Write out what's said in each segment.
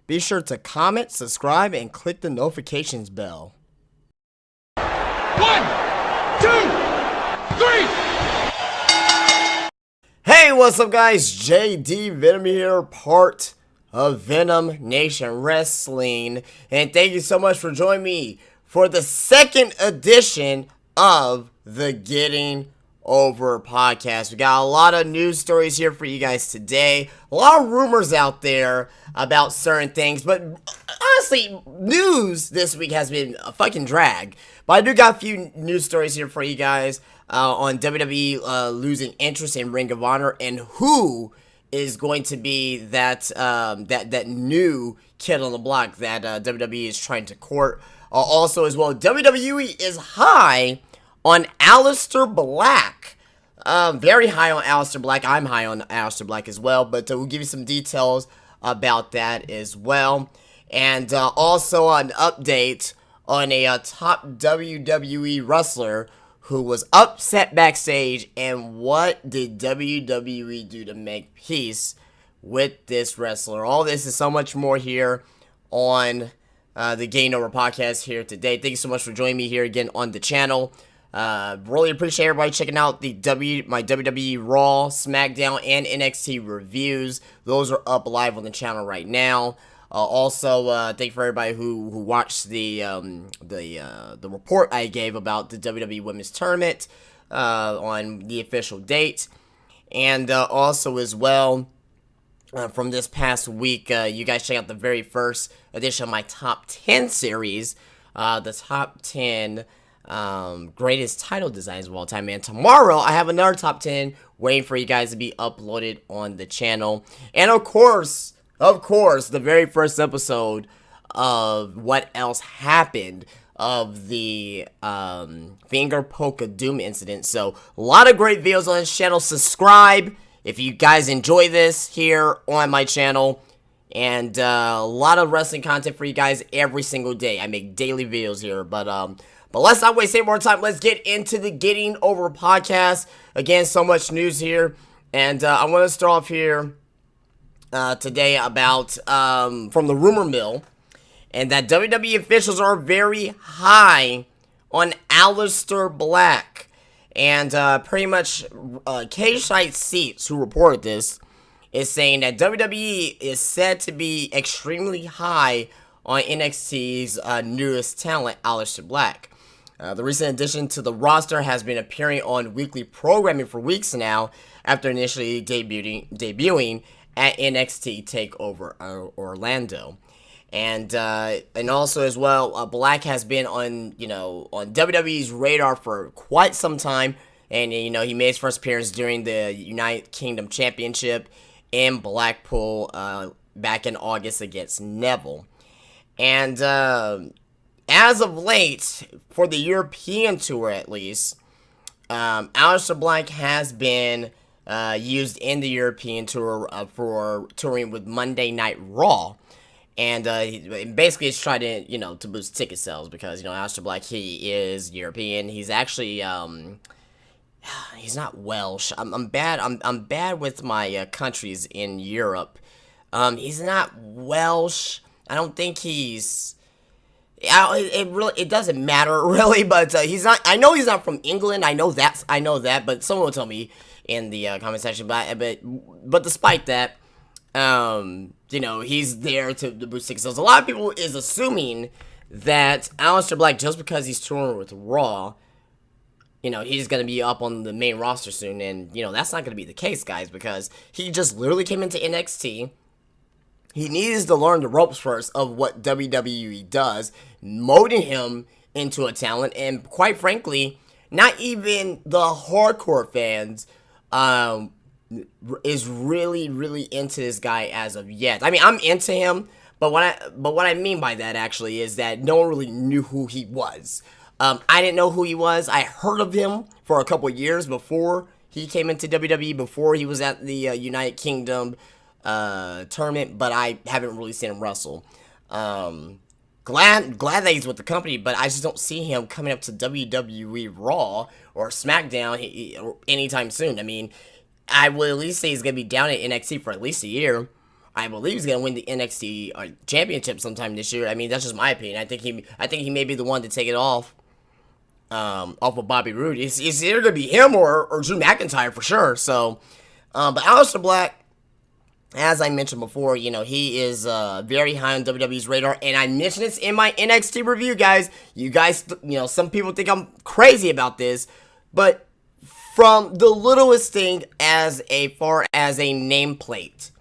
be sure to comment, subscribe, and click the notifications bell. 1, 2, 3. Hey, what's up, guys? JD Venom here, part of Venom Nation Wrestling, and thank you so much for joining me for the second edition of the Getting Over podcast. We got a lot of news stories here for you guys today, a lot of rumors out there about certain things, but honestly, news this week has been a fucking drag. But I do got a few news stories here for you guys on WWE losing interest in Ring of Honor and who is going to be that new kid on the block that WWE is trying to court. Also, as well, WWE is high on Aleister Black. Very high on Aleister Black. I'm high on Aleister Black as well, but we'll give you some details about that as well. And also an update on a top WWE wrestler who was upset backstage, and what did WWE do to make peace with this wrestler? All this and so much more here on the Getting Over podcast here today. Thank you so much for joining me here again on the channel. Really appreciate everybody checking out my WWE Raw, Smackdown, and NXT reviews. Those are up live on the channel right now. Also, thank you for everybody who watched the report I gave about the WWE Women's Tournament on the official date, and also as well from this past week, you guys check out the very first edition of my top 10 series, the top 10 greatest title designs of all time. Man, tomorrow I have another top 10 waiting for you guys to be uploaded on the channel, and of course, the very first episode of What Else Happened of the Finger Poke of Doom incident. So, a lot of great videos on this channel. Subscribe if you guys enjoy this here on my channel. And a lot of wrestling content for you guys every single day. I make daily videos here. But let's not waste any more time. Let's get into the Getting Over podcast. Again, so much news here. And I want to start off here today about from the rumor mill, and that WWE officials are very high on Aleister Black, and pretty much Cage Side Seats, who reported this, is saying that WWE is said to be extremely high on NXT's newest talent, Aleister Black. The recent addition to the roster has been appearing on weekly programming for weeks now, after initially debuting at NXT TakeOver Orlando, and also as well, Black has been on on WWE's radar for quite some time, and he made his first appearance during the United Kingdom Championship in Blackpool back in August against Neville, and as of late, for the European tour at least, Aleister Black has been used in the European tour for touring with Monday Night Raw, and basically it's trying to to boost ticket sales, because Aleister Black, he is European. He's actually he's not Welsh. I'm bad with my countries in Europe. He's not Welsh. I don't think he's. It doesn't matter really, but he's not. I know he's not from England. I know that, but someone will tell me in the comment section. But despite that, he's there to boost ticket sales. A lot of people is assuming that Aleister Black, just because he's touring with Raw, he's gonna be up on the main roster soon, and that's not gonna be the case, guys, because he just literally came into NXT. He needs to learn the ropes first of what WWE does, molding him into a talent, and quite frankly, not even the hardcore fans is really into this guy as of yet. I mean, I'm into him, but what I mean by that actually is that no one really knew who he was. I didn't know who he was. I heard of him for a couple years before he came into WWE, before he was at the United Kingdom tournament, but I haven't really seen him wrestle. Glad that he's with the company, but I just don't see him coming up to WWE Raw or SmackDown anytime soon. I mean, I would at least say he's going to be down at NXT for at least a year. I believe he's gonna win the NXT championship sometime this year. I mean, that's just my opinion. I think he may be the one to take it off of Bobby Roode. It's either gonna be him or Drew McIntyre for sure. So, but Aleister Black, as I mentioned before, you know, he is very high on WWE's radar, and I mentioned this in my NXT review, guys. You guys, you know, some people think I'm crazy about this, but from the littlest thing as far as a nameplate,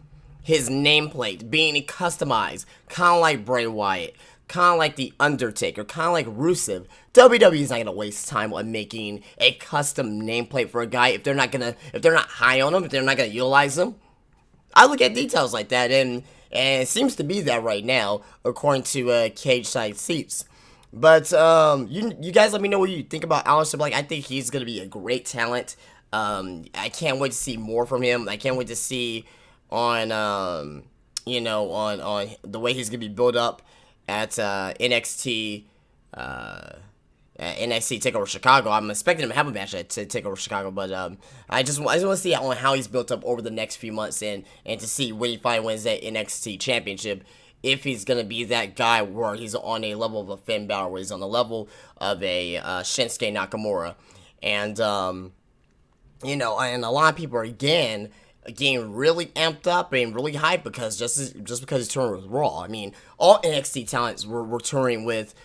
his nameplate being customized, kind of like Bray Wyatt, kind of like The Undertaker, kind of like Rusev, WWE's not going to waste time on making a custom nameplate for a guy if they're not high on him, if they're not going to utilize him. I look at details like that, and it seems to be that right now, according to Cage Side Seats. But you guys let me know what you think about Aleister Black. I think he's going to be a great talent. I can't wait to see more from him. I can't wait to see on you know, on the way he's going to be built up at NXT NXT TakeOver Chicago. I'm expecting him to have a match at TakeOver Chicago, but I just want to see on how he's built up over the next few months, and to see when he finally wins that NXT championship, if he's gonna be that guy where he's on a level of a Finn Balor, where he's on the level of a Shinsuke Nakamura, and you know, and a lot of people are getting really amped up and really hyped because just because he's touring with Raw. I mean, all NXT talents were touring with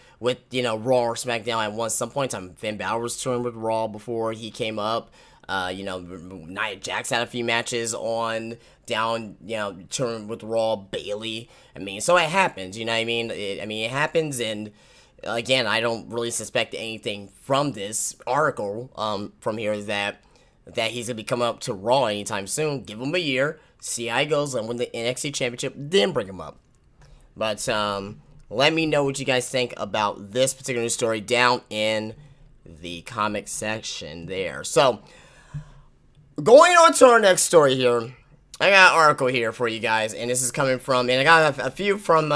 you know, Raw or Smackdown at some point in time. Finn Balor was touring with Raw before he came up. You know, Nia Jax had a few matches on down, you know, touring with Raw. Bailey. I mean, so it happens. You know what I mean? It happens, and again, I don't really suspect anything from this article from here that he's gonna be coming up to Raw anytime soon. Give him a year, see how he goes, and win the NXT championship, then bring him up. But let me know what you guys think about this particular news story down in the comment section there. So, going on to our next story here, I got an article here for you guys, and this is coming from, and I got a few from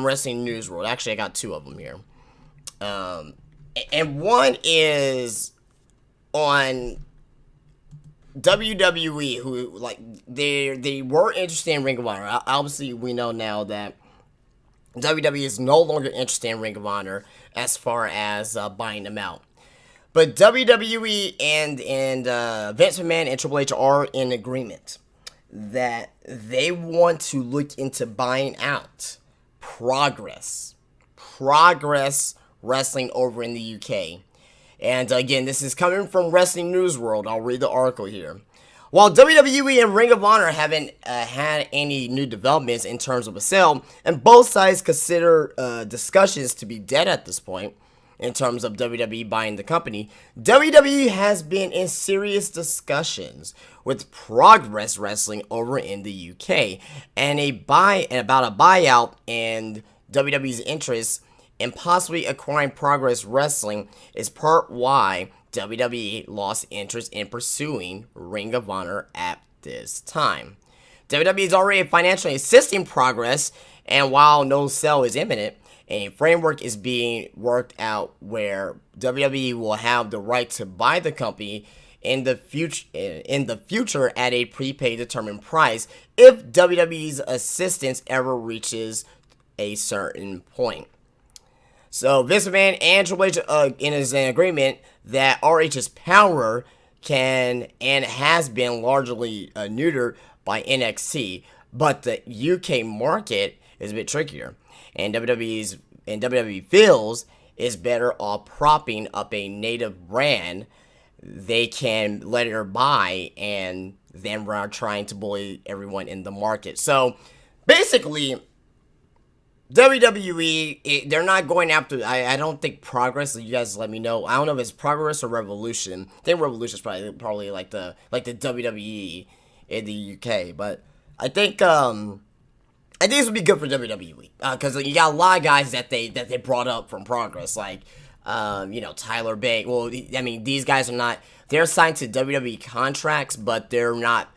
Wrestling News World. Actually, I got two of them here. And one is on WWE, who, like, they were interested in Ring of Honor. Obviously, we know now that WWE is no longer interested in Ring of Honor as far as buying them out. But WWE and Vince McMahon and Triple H are in agreement that they want to look into buying out Progress Wrestling over in the UK. And again, this is coming from Wrestling News World. I'll read the article here. While WWE and Ring of Honor haven't had any new developments in terms of a sale, and both sides consider discussions to be dead at this point in terms of WWE buying the company, WWE has been in serious discussions with Progress Wrestling over in the UK, and about a buyout and WWE's interest in possibly acquiring Progress Wrestling is part why WWE lost interest in pursuing Ring of Honor at this time. WWE is already financially assisting Progress, and while no sale is imminent, a framework is being worked out where WWE will have the right to buy the company in the future at a prepaid determined price if WWE's assistance ever reaches a certain point. So Vince McMahon and Triple H is in agreement that RH's power can and has been largely neutered by NXT, but the UK market is a bit trickier, and WWE feels is better off propping up a native brand they can let her buy, and then we're trying to bully everyone in the market. So basically, WWE, they're not going after, I don't think Progress, you guys let me know, I don't know if it's Progress or Revolution. I think Revolution is probably like the WWE in the UK, but I think this would be good for WWE, because you got a lot of guys that they brought up from Progress, like, you know, Tyler Bate. Well, I mean, these guys are not, they're signed to WWE contracts, but they're not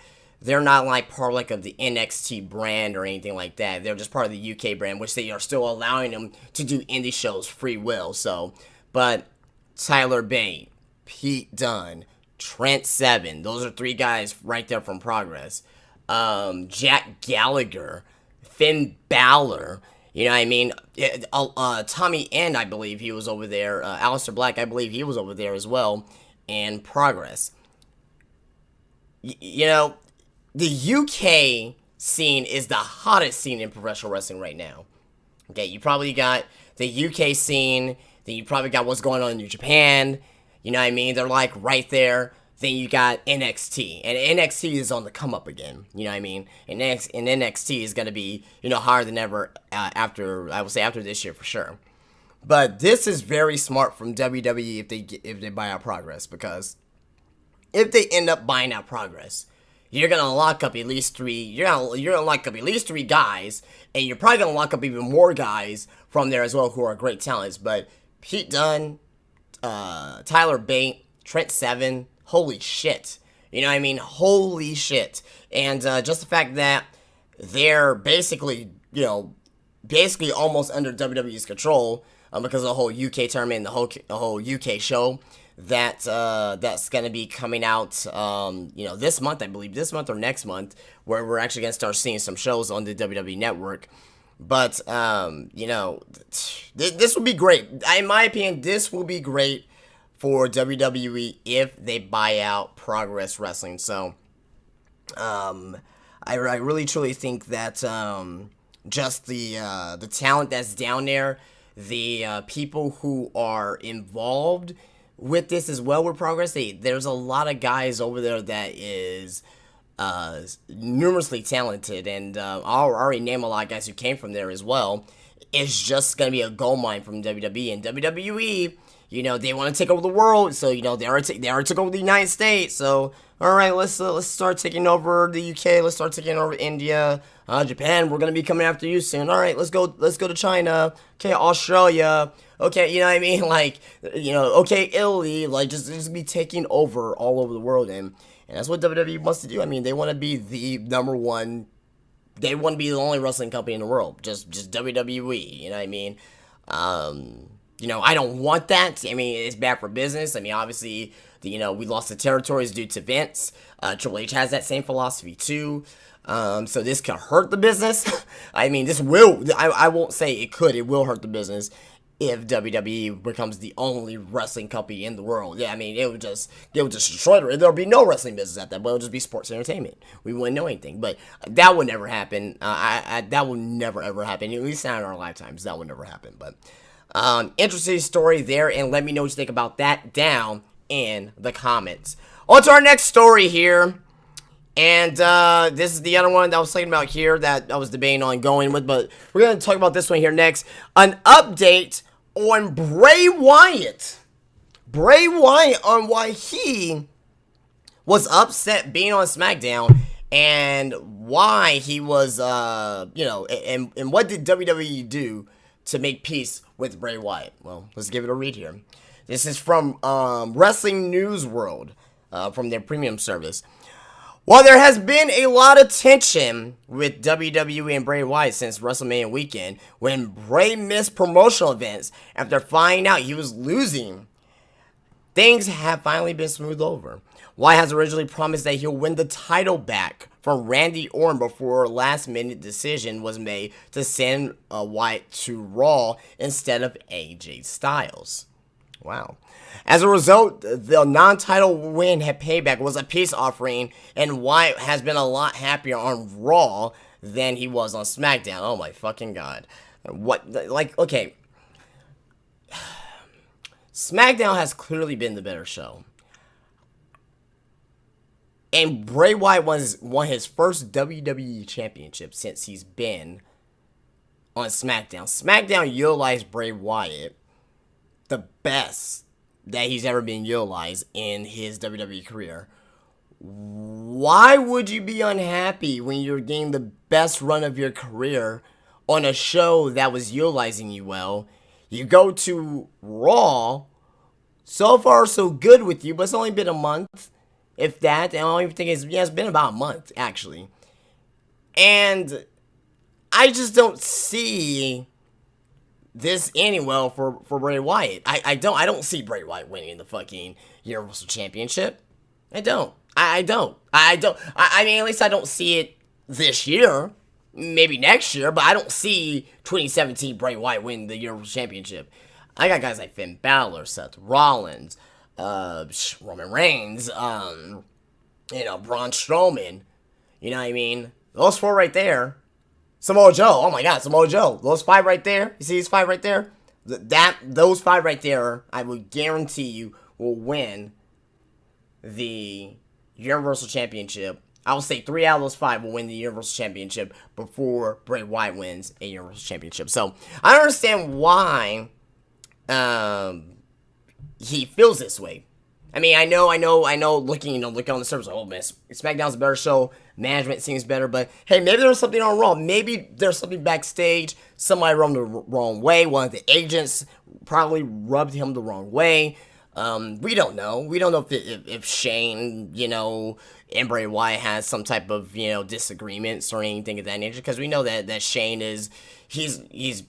like part like of the NXT brand or anything like that. They're just part of the UK brand, which they are still allowing them to do indie shows free will. So, but Tyler Bate, Pete Dunne, Trent Seven, those are three guys right there from Progress. Jack Gallagher, Finn Balor. You know what I mean? Tommy End, I believe he was over there. Aleister Black, I believe he was over there as well. And Progress. You know, the UK scene is the hottest scene in professional wrestling right now. Okay, you probably got the UK scene. Then you probably got what's going on in New Japan. You know what I mean? They're like right there. Then you got NXT, and NXT is on the come up again. You know what I mean? And NXT is gonna be, you know, higher than ever after, I would say, after this year for sure. But this is very smart from WWE if they buy out Progress, because if they end up buying out Progress, you're gonna lock up at least three. You're gonna lock up at least 3 guys, and you're probably gonna lock up even more guys from there as well who are great talents. But Pete Dunne, Tyler Bate, Trent Seven. Holy shit. You know what I mean? Holy shit. And just the fact that they're basically, you know, basically almost under WWE's control because of the whole UK tournament and the whole UK show that's going to be coming out, you know, this month, I believe. This month or next month, where we're actually going to start seeing some shows on the WWE Network. But, you know, this will be great. In my opinion, this will be great for WWE if they buy out Progress Wrestling. So, I really truly think that just the talent that's down there, the people who are involved with this as well with Progress, there's a lot of guys over there that is numerously talented, and I'll already name a lot of guys who came from there as well. It's just gonna be a gold mine from WWE, and WWE. You know, they want to take over the world, so, you know, they already took over the United States, so, alright, let's start taking over the UK, let's start taking over India, Japan, we're gonna be coming after you soon, alright, let's go to China, okay, Australia, okay, you know what I mean, like, you know, okay, Italy, like, just be taking over all over the world, and that's what WWE wants to do. I mean, they want to be the number one, they want to be the only wrestling company in the world, just WWE, you know what I mean, you know, I don't want that. I mean, it's bad for business. I mean, obviously, you know, we lost the territories due to Vince. Triple H has that same philosophy too. So this could hurt the business. I mean, this will. I won't say it could. It will hurt the business if WWE becomes the only wrestling company in the world. Yeah, I mean, it would just destroy it. There'll be no wrestling business at that point. It'll just be sports entertainment. We wouldn't know anything. But that would never happen. That will never ever happen. At least not in our lifetimes. That would never happen. But interesting story there, and let me know what you think about that down in the comments. On to our next story here, and this is the other one that I was talking about here that I was debating on going with, but we're going to talk about this one here next. An update on Bray Wyatt. Bray Wyatt on why he was upset being on Smackdown, and why he was, you know, and what did WWE do to make peace with Bray Wyatt? Well, let's give it a read here. This is from Wrestling News World, from their premium service. While there has been a lot of tension with WWE and Bray Wyatt since WrestleMania weekend, when Bray missed promotional events after finding out he was losing, things have finally been smoothed over. Wyatt has originally promised that he'll win the title back from Randy Orton before a last-minute decision was made to send Wyatt to Raw instead of AJ Styles. Wow. As a result, the non-title win at Payback was a peace offering, and Wyatt has been a lot happier on Raw than he was on SmackDown. Oh my fucking god. What, like, okay. SmackDown has clearly been the better show. And Bray Wyatt won his first WWE championship since he's been on SmackDown. SmackDown utilized Bray Wyatt the best that he's ever been utilized in his WWE career. Why would you be unhappy when you're getting the best run of your career on a show that was utilizing you well? You go to Raw, so far so good with you, but it's only been a month. If that, I don't even think it's been about a month, actually. And I just don't see this ending well for Bray Wyatt. I don't see Bray Wyatt winning the fucking Universal Championship. I don't. I mean, at least I don't see it this year. maybe next year, but I don't see 2017 Bray Wyatt win the Universal Championship. I got guys like Finn Balor, Seth Rollins, Roman Reigns, Braun Strowman. You know what I mean? Those 4 right there. Samoa Joe. Oh my God, Samoa Joe. Those 5 right there. You see these 5 right there? Those 5 right there, I would guarantee you will win the Universal Championship. I will say 3 out of those 5 will win the Universal Championship before Bray Wyatt wins a Universal Championship. So I don't understand why he feels this way. I mean, I know. Looking on the surface, oh man, SmackDown's a better show. Management seems better, but hey, maybe there's something on Raw. Maybe there's something backstage. Somebody rubbed him the wrong way. One of the agents probably rubbed him the wrong way. We don't know. We don't know if Shane, and Bray Wyatt has some type of, disagreements or anything of that nature. Because we know that Shane he's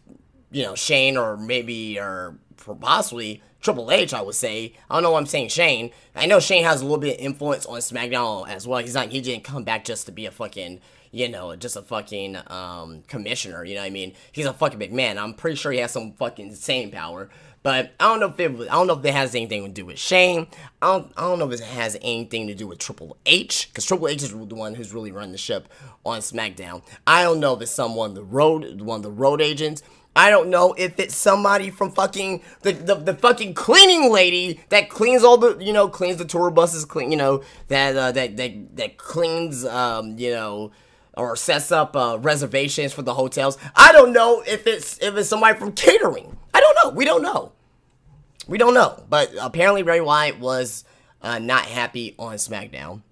Shane or possibly Triple H, I would say. I don't know why I'm saying Shane. I know Shane has a little bit of influence on SmackDown as well. He didn't come back just to be a fucking, just a fucking commissioner, you know what I mean? He's a fucking big man. I'm pretty sure he has some fucking insane power. But I don't know if it has anything to do with Shane. I don't know if it has anything to do with Triple H, because Triple H is the one who's really running the ship on SmackDown. I don't know if it's one of the road agents. I don't know if it's somebody from fucking the fucking cleaning lady that cleans all the cleans the tour buses, that cleans or sets up reservations for the hotels. I don't know if it's somebody from catering. I don't know. We don't know. But apparently Bray Wyatt was not happy on SmackDown.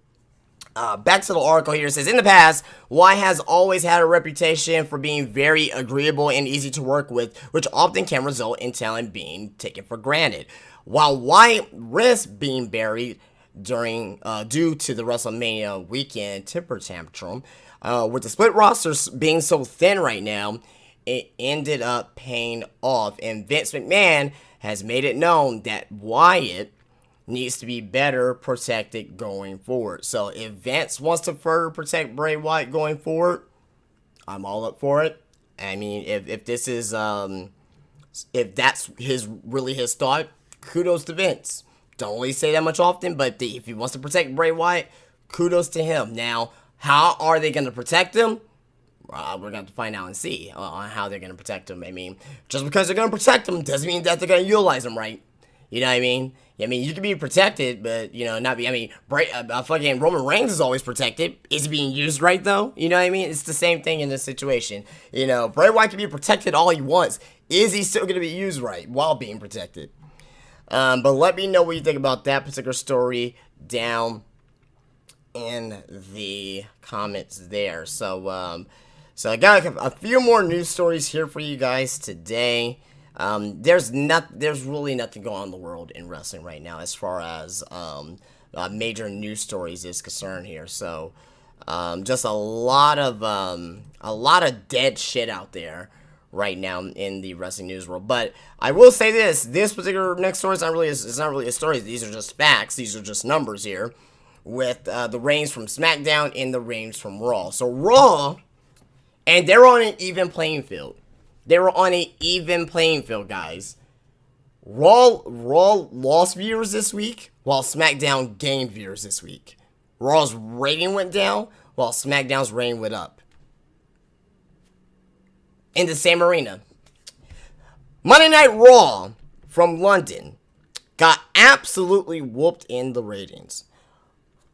Back to the article here. It says, in the past, Wyatt has always had a reputation for being very agreeable and easy to work with, which often can result in talent being taken for granted. While Wyatt risks being buried due to the WrestleMania weekend temper tantrum, with the split rosters being so thin right now, it ended up paying off, and Vince McMahon has made it known that Wyatt needs to be better protected going forward. So if Vince wants to further protect Bray Wyatt going forward, I'm all up for it. I mean, if this is if that's really his thought, kudos to Vince. Don't really say that much often, but if he wants to protect Bray Wyatt, kudos to him. Now, how are they going to protect him? We're going to have to find out and see on how they're going to protect him. I mean, just because they're going to protect him doesn't mean that they're going to utilize him right. You know what I mean? I mean, you can be protected, but, not be, I mean, fucking Roman Reigns is always protected. Is he being used right, though? You know what I mean? It's the same thing in this situation. Bray Wyatt can be protected all he wants. Is he still going to be used right while being protected? But let me know what you think about that particular story down in the comments there. So I got a few more news stories here for you guys today. There's really nothing going on in the world in wrestling right now as far as major news stories is concerned here. So just a lot of dead shit out there right now in the wrestling news world. But I will say this particular next story is not really a story. These are just facts. These are just numbers here with the reigns from SmackDown and the reigns from Raw. So Raw, and they're on an even playing field. They were on an even playing field, guys. Raw lost viewers this week, while SmackDown gained viewers this week. Raw's rating went down, while SmackDown's rating went up. In the same arena. Monday Night Raw from London got absolutely whooped in the ratings,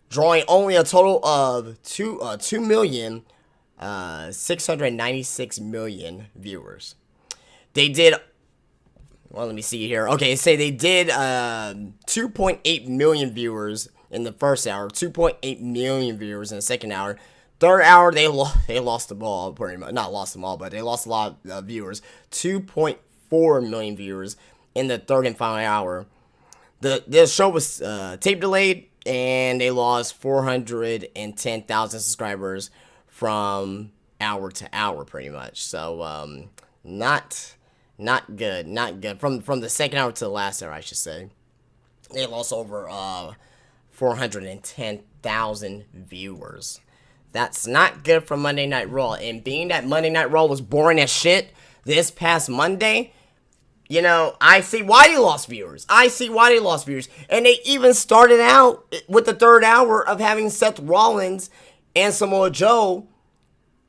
drawing only a total of 2,696,000 viewers. They did, well, let me see here. Okay, say they did 2.8 million viewers in the first hour, 2.8 million viewers in the second hour. Third hour, they lost the ball, pretty much. Not lost them all, but they lost a lot of viewers. 2.4 million viewers in the third and final hour. The show was tape delayed, and they lost 410,000 subscribers from hour to hour, pretty much. So, not good. From the second hour to the last hour, I should say. They lost over 410,000 viewers That's not good for Monday Night Raw. And being that Monday Night Raw was boring as shit this past Monday, you know, I see why they lost viewers. And they even started out with the third hour of having Seth Rollins and Samoa Joe,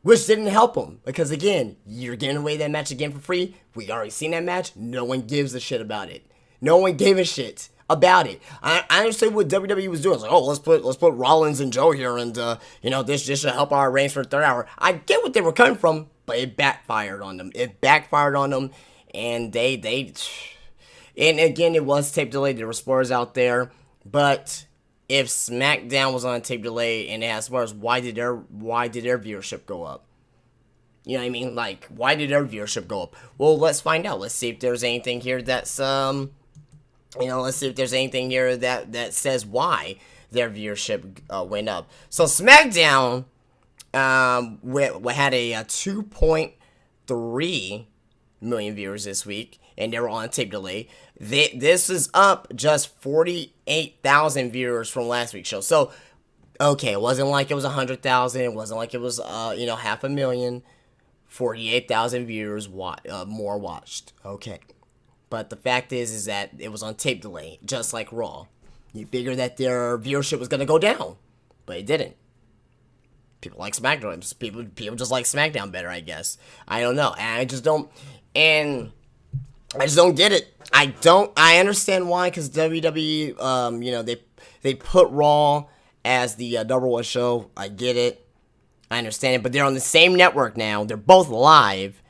which didn't help them. Because again, you're giving away that match again for free. We already seen that match. No one gives a shit about it. No one gave a shit about it. I understand what WWE was doing. It's like, oh, let's put Rollins and Joe here, and you know, this should help our reigns for the third hour. I get what they were coming from, but it backfired on them. And and again, it was tape delayed. There were spoilers out there, but if SmackDown was on a tape delay and it has spoilers, why did their viewership go up? You know what I mean? Like, why did their viewership go up? Well, let's find out. Let's see if there's anything here that's let's see if there's anything here that says why their viewership went up. So SmackDown had a 2.3 million viewers this week, and they were on tape delay. This is up just 48,000 viewers from last week's show. So, okay, it wasn't like it was 100,000. It wasn't like it was 500,000. 48,000 viewers more watched. Okay. But the fact is that it was on tape delay, just like Raw. You figured that their viewership was going to go down, but it didn't. People like SmackDown. People just like SmackDown better, I guess. I don't know. And I just don't get it. I understand why, because WWE, they put Raw as the number one show. I get it. I understand it, but they're on the same network now. They're both live.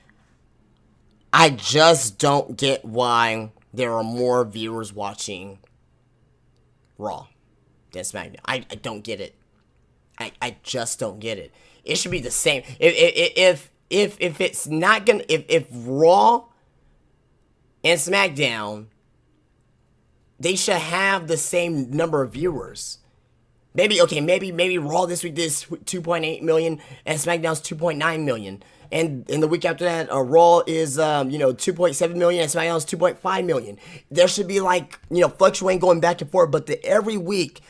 I just don't get why there are more viewers watching Raw than SmackDown. I don't get it. I just don't get it. It should be the same. If it's not gonna, if Raw and SmackDown, they should have the same number of viewers. Maybe Raw this week did 2.8 million and SmackDown's 2.9 million. And in the week after that, Raw is 2.7 million and SmackDown's 2.5 million. There should be fluctuating going back and forth, but every week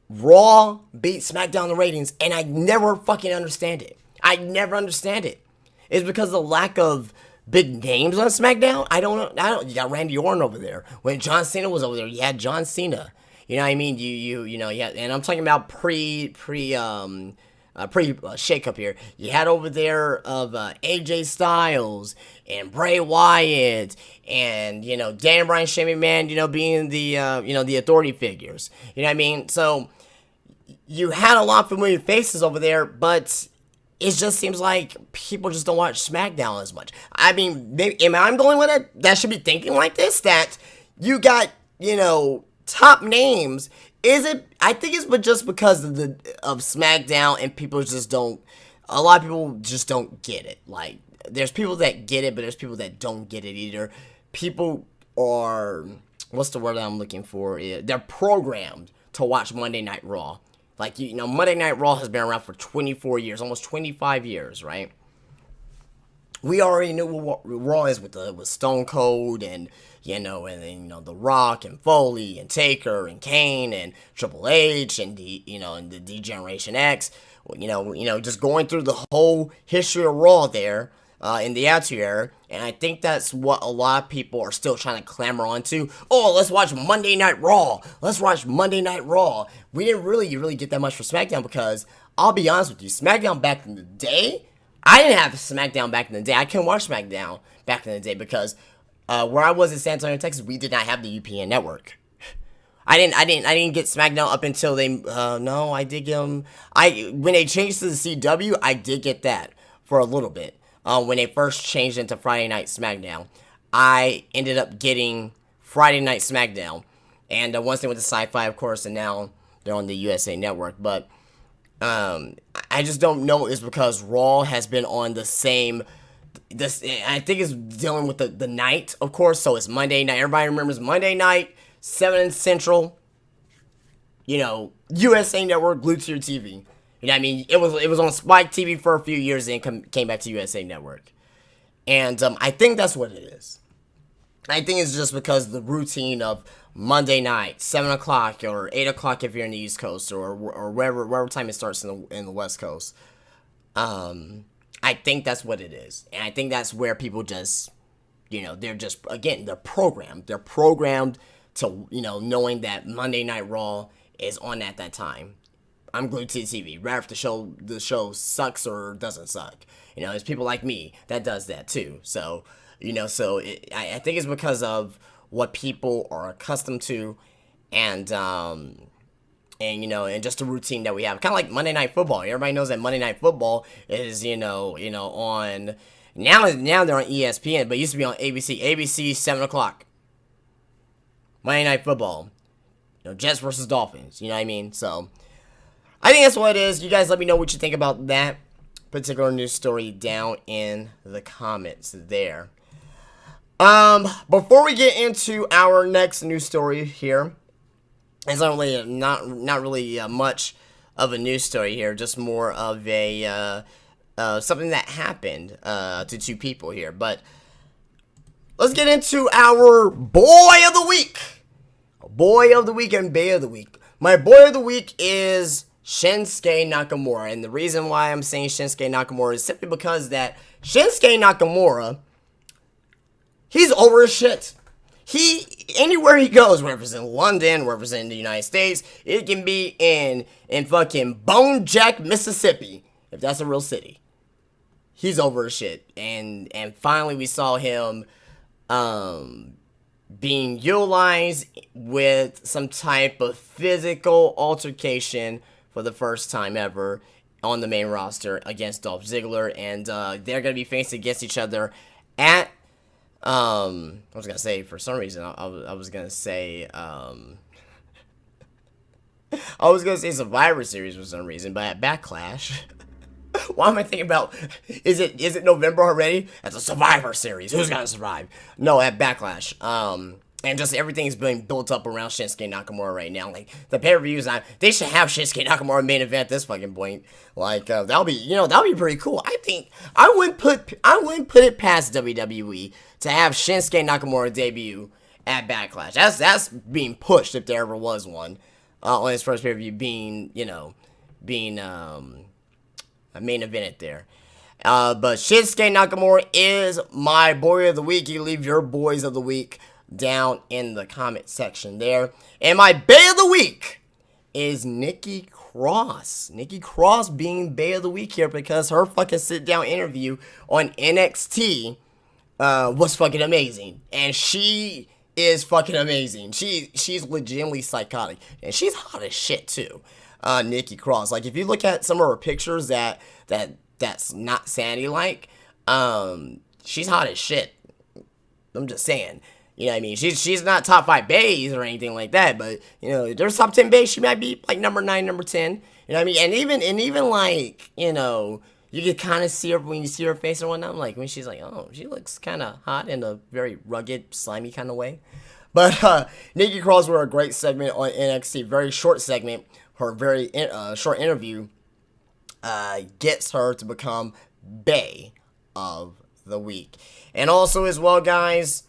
Raw beats SmackDown in the ratings, and I never fucking understand it. It's because of the lack of big names on SmackDown. I don't know. You got Randy Orton over there. When John Cena was over there, you had John Cena. You know what I mean? And I'm talking about pre shake up here. You had over there of AJ Styles and Bray Wyatt and Dan Bryan, Shane McMahon, being the the authority figures. You know what I mean? So you had a lot of familiar faces over there, but it just seems like people just don't watch SmackDown as much. I mean, am I the only one that should be thinking like this? That you got top names. I think it's just because of SmackDown, and people just don't. A lot of people just don't get it. Like, there's people that get it, but there's people that don't get it either. People are, what's the word I'm looking for? They're programmed to watch Monday Night Raw. Like, Monday Night Raw has been around for 24 years, almost 25 years, right? We already knew what Raw is with Stone Cold and The Rock and Foley and Taker and Kane and Triple H and the D-Generation X. Just going through the whole history of Raw there in the Attitude Era, and I think that's what a lot of people are still trying to clamor onto. Oh, let's watch Monday Night Raw. We didn't really get that much for SmackDown, because I'll be honest with you, SmackDown back in the day, I didn't have SmackDown back in the day. I couldn't watch SmackDown back in the day because where I was in San Antonio, Texas, we did not have the UPN network. I didn't get SmackDown up until they no, I did get them. When they changed to the CW, I did get that for a little bit. When they first changed into Friday Night SmackDown, I ended up getting Friday Night SmackDown, and once they went to Sci-Fi, of course, and now they're on the USA Network. But I just don't know. It's because Raw has been on the same. I think it's dealing with the night, of course. So it's Monday night. Everybody remembers Monday night, 7 Central. USA Network, glued to your TV. You know what I mean? It was on Spike TV for a few years and came back to USA Network. And I think that's what it is. I think it's just because of the routine of Monday night, 7 o'clock or 8 o'clock if you're in the East Coast, or wherever time it starts in the West Coast. I think that's what it is. And I think that's where people just, they're just, again, they're programmed. They're programmed to, knowing that Monday Night Raw is on at that time. I'm glued to the TV, right if the show sucks or doesn't suck. There's people like me that does that too. So, I think it's because of what people are accustomed to, and just the routine that we have. Kind of like Monday Night Football. Everybody knows that Monday Night Football is, on, now they're on ESPN, but it used to be on ABC. ABC, 7 o'clock. Monday Night Football. Jets versus Dolphins. You know what I mean? So, I think that's what it is. You guys let me know what you think about that particular news story down in the comments there. Before we get into our next news story here, it's not really much of a news story here, just more of a something that happened to two people here. But let's get into our boy of the week. Boy of the week and Bay of the week. My boy of the week is Shinsuke Nakamura, and the reason why I'm saying Shinsuke Nakamura is simply because that Shinsuke Nakamura, he's over his shit. Anywhere he goes, whether it's in London, whether it's in the United States, it can be in fucking Bone Jack, Mississippi, if that's a real city. He's over his shit, and finally we saw him being utilized with some type of physical altercation for the first time ever on the main roster against Dolph Ziggler, and they're going to be facing against each other at, I was going to say, for some reason, I was going to say, Survivor Series for some reason, but at Backlash. Why am I thinking about, is it November already? That's a Survivor Series. Who's going to survive? No, at Backlash. And just everything's being built up around Shinsuke Nakamura right now. Like, the pay-per-views, they should have Shinsuke Nakamura main event at this fucking point. Like, that'll be pretty cool. I think, I wouldn't put it past WWE to have Shinsuke Nakamura debut at Backlash. That's being pushed if there ever was one. On his first pay-per-view being a main event there. But Shinsuke Nakamura is my boy of the week. You leave your boys of the week down in the comment section there. And my Bay of the Week is Nikki Cross. Nikki Cross being Bay of the Week here because her fucking sit-down interview on NXT was fucking amazing. And she is fucking amazing. She's legitimately psychotic. And she's hot as shit too. Nikki Cross. Like, if you look at some of her pictures that's not Sandy-like, she's hot as shit. I'm just saying. You know what I mean? She's not top 5 bays or anything like that, but, there's top 10 bays, she might be, like, number 9, number 10. You know what I mean? And even like, you can kind of see her when you see her face and whatnot. Like, when she's like, oh, she looks kind of hot in a very rugged, slimy kind of way. But Nikki Cross with a great segment on NXT, very short segment. Her very short interview gets her to become Bay of the Week. And also as well, guys,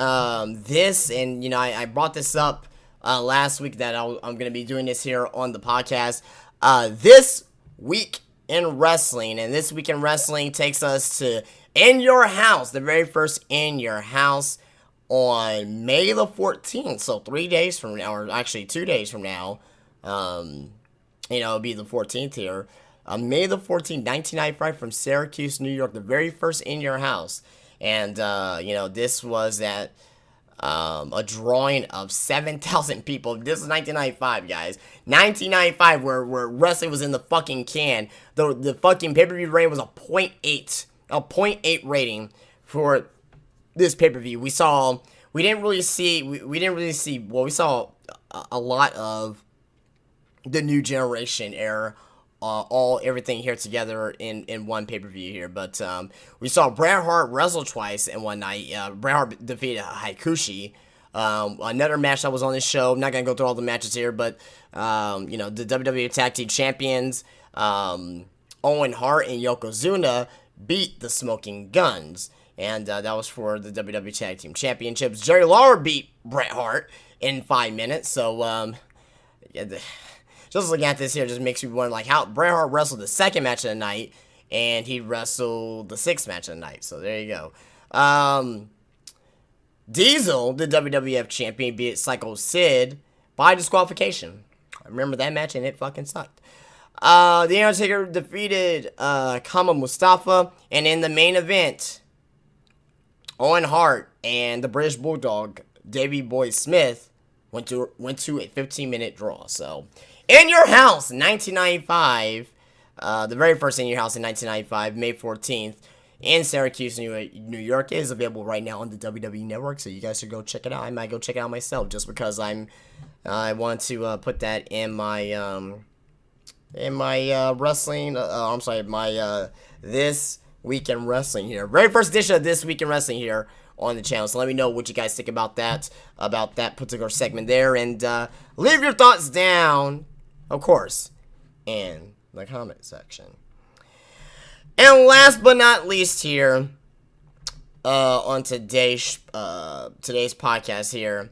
I brought this up last week that I'm going to be doing this here on the podcast. This week in wrestling, and this week in wrestling takes us to In Your House, the very first In Your House on May the 14th. So 3 days from now, or actually 2 days from now, it'll be the 14th here. May the 14th, 1995 from Syracuse, New York, the very first In Your House. And, this was at a drawing of 7,000 people. This is 1995, guys. 1995, where wrestling was in the fucking can. The fucking pay-per-view rating was a 0.8 rating for this pay-per-view. We saw a lot of the new generation era. Everything here together in one pay-per-view here. But we saw Bret Hart wrestle twice in one night. Bret Hart defeated Hakushi. Another match that was on this show. I'm not going to go through all the matches here, but, the WWE Tag Team Champions, Owen Hart and Yokozuna beat the Smoking Guns. And that was for the WWE Tag Team Championships. Jerry Lawler beat Bret Hart in 5 minutes. So, yeah, just looking at this here just makes me wonder, like, how Bret Hart wrestled the second match of the night, and he wrestled the sixth match of the night. So, there you go. Diesel, the WWF champion, beat Psycho Sid by disqualification. I remember that match, and it fucking sucked. The Undertaker defeated Kama Mustafa, and in the main event, Owen Hart and the British Bulldog, Davey Boy Smith, went to a 15-minute draw. So, In Your House, 1995, the very first In Your House in 1995, May 14th, in Syracuse, New York, is available right now on the WWE Network. So you guys should go check it out. I might go check it out myself just because I want to put that in my wrestling. I'm sorry, my This Week in Wrestling here. Very first edition of This Week in Wrestling here on the channel. So let me know what you guys think about that particular segment there, and leave your thoughts down, of course, in the comment section. And last but not least here, on today's podcast here,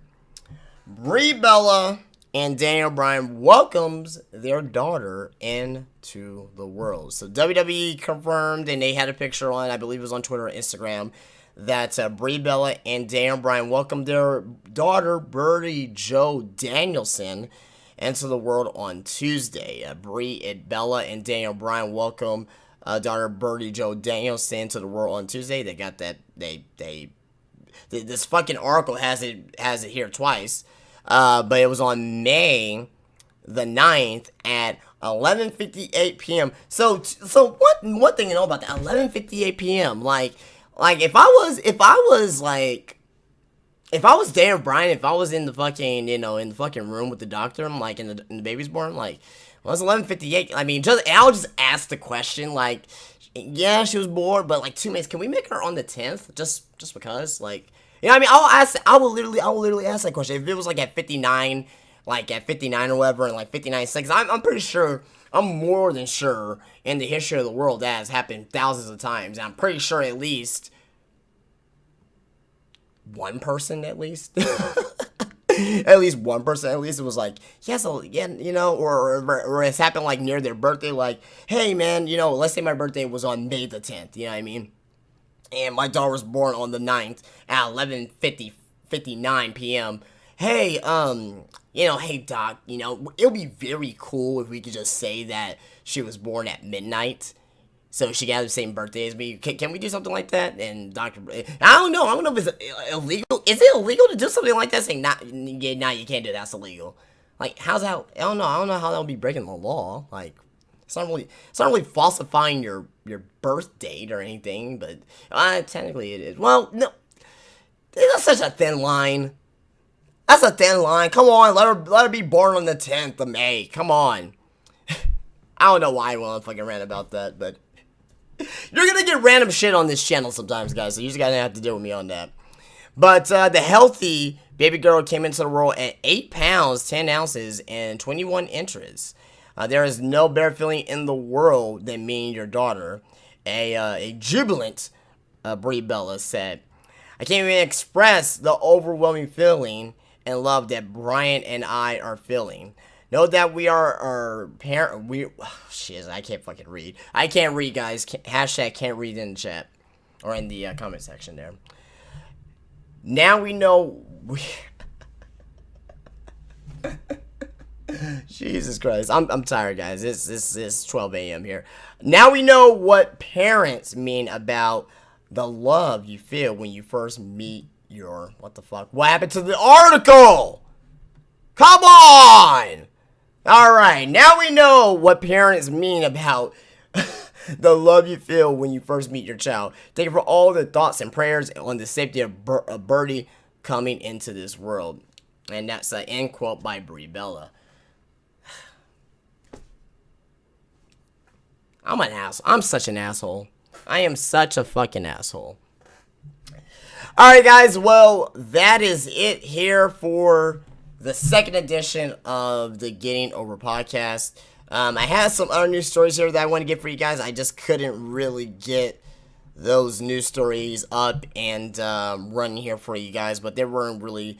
Brie Bella and Daniel Bryan welcomes their daughter into the world. So WWE confirmed, and they had a picture on, I believe it was on Twitter or Instagram, that Brie Bella and Daniel Bryan welcomed their daughter, Birdie Jo Danielson, into the world on Tuesday. Bella and Daniel Bryan welcome daughter Birdie Jo Danielson to the world on Tuesday. They got that. This fucking article has it here twice. But it was on May the 9th at 11:58 p.m. So one thing to know about that, 11:58 p.m. Like if I was Daniel Bryan, if I was in the fucking in the fucking room with the doctor, I'm like in the baby's born, like, well, it's 11:58. I mean, I'll just ask the question, like, yeah, she was bored, but like 2 minutes. Can we make her on the 10th? Just because, like, you know what I mean? I will literally ask that question. If it was like at 59, or whatever, and like 59 seconds, I'm pretty sure, I'm more than sure, in the history of the world that has happened thousands of times. And I'm pretty sure at least one person, at least. At least one person, at least it was like, yes, yeah, or it's happened like near their birthday, like, hey man, let's say my birthday was on May the 10th, you know what I mean? And my daughter was born on the 9th at 11:59 p.m. Hey, hey doc, it would be very cool if we could just say that she was born at midnight, so she got the same birthday as me. Can we do something like that? And Dr. I don't know if it's illegal. Is it illegal to do something like that? Saying, you can't do that. That's illegal. Like, how's that? I don't know how that would be breaking the law. Like, it's not really falsifying your birth date or anything, but technically it is. Well, no, that's such a thin line. That's a thin line. Come on, let her be born on the 10th of May. Come on. I don't know why I want to fucking rant about that, but you're gonna get random shit on this channel sometimes, guys, so you just gotta have to deal with me on that. But the healthy baby girl came into the world at 8 pounds, 10 ounces, and 21 inches. There is no better feeling in the world than meeting your daughter. A jubilant Brie Bella said, I can't even express the overwhelming feeling and love that Bryan and I are feeling. Know that we are our parent. Shit, I can't fucking read. I can't read, guys. Hashtag can't read in the chat or in the comment section there. Now we know. Jesus Christ, I'm tired, guys. It's 12 a.m. here. Now we know what parents mean about the love you feel when you first meet your. What the fuck? What happened to the article? Come on! Alright, now we know what parents mean about the love you feel when you first meet your child. Thank you for all the thoughts and prayers on the safety of Birdie coming into this world. And that's an end quote by Brie Bella. I'm an asshole. I'm such an asshole. I am such a fucking asshole. Alright, guys, well, that is it here for the second edition of the Getting Over podcast. I had some other news stories here that I want to get for you guys. I just couldn't really get those news stories up and running here for you guys, but there weren't really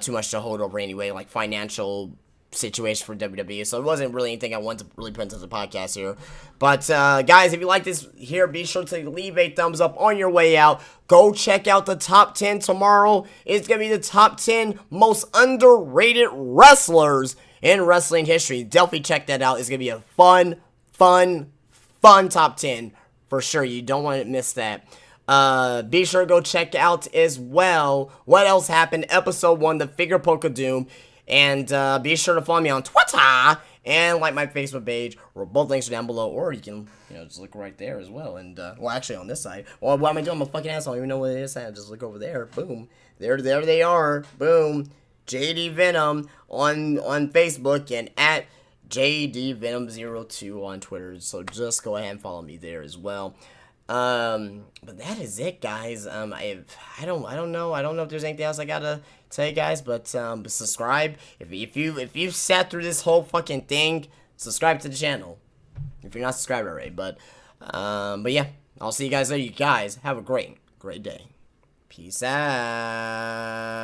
too much to hold over anyway, like financial situation for WWE, so it wasn't really anything I wanted to really put into the podcast here. But guys, if you like this here, be sure to leave a thumbs up on your way out. Go check out the top 10 tomorrow. It's gonna be the top 10 most underrated wrestlers in wrestling history. Definitely check that out. It's gonna be a fun top 10 for sure. You don't want to miss that. Be sure to go check out as well what else happened, episode 1, the Figure Poke of Doom. And be sure to follow me on Twitter and like my Facebook page, or both links are down below, or you can, just look right there as well. And well, actually on this side. Well, what am I doing? I'm a fucking asshole. I don't even know what it is. I just look over there. Boom. There they are. Boom. JD Venom on Facebook, and at JDVenom02 on Twitter. So just go ahead and follow me there as well. But that is it, guys. I don't know if there's anything else I gotta tell you guys, but subscribe if you've sat through this whole fucking thing. Subscribe to the channel if you're not subscribed already. But yeah, I'll see you guys later. You guys have a great day. Peace out.